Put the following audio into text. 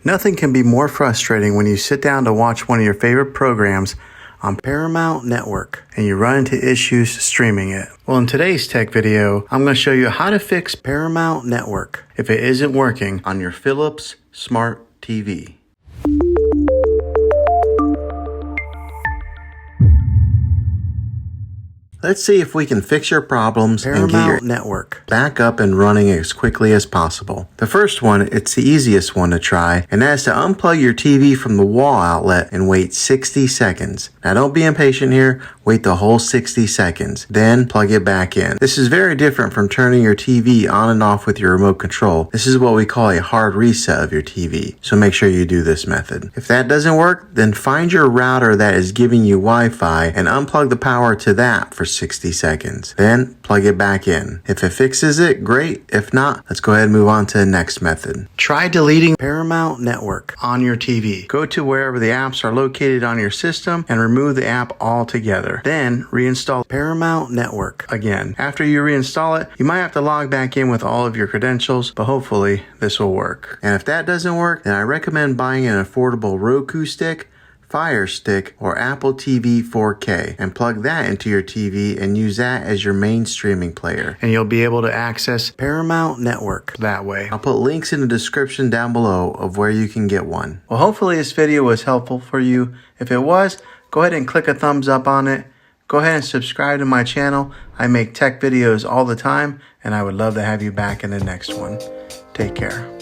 Nothing can be more frustrating when you sit down to watch one of your favorite programs on Paramount Network and you run into issues streaming it. Well, in today's tech video, I'm going to show you how to fix Paramount Network if it isn't working on your Philips Smart TV. Let's see if we can fix your problems and get your network back up and running as quickly as possible. The first one, it's the easiest one to try, and that is to unplug your TV from the wall outlet and wait 60 seconds. Now don't be impatient here, wait the whole 60 seconds, then plug it back in. This is very different from turning your TV on and off with your remote control. This is what we call a hard reset of your TV, so make sure you do this method. If that doesn't work, then find your router that is giving you Wi-Fi and unplug the power to that for 60 seconds. Then plug it back in. If it fixes it, great. If not, let's go ahead and move on to the next method. Try deleting Paramount Network on your TV. Go to wherever the apps are located on your system and remove the app altogether. Then reinstall Paramount Network again. After you reinstall it, you might have to log back in with all of your credentials, but hopefully this will work. And if that doesn't work, then I recommend buying an affordable Roku stick, Fire Stick, or Apple TV 4K and plug that into your TV and use that as your main streaming player. And you'll be able to access Paramount Network that way. I'll put links in the description down below of where you can get one. Well, hopefully this video was helpful for you. If it was, go ahead and click a thumbs up on it. Go ahead and subscribe to my channel. I make tech videos all the time, and I would love to have you back in the next one. Take care.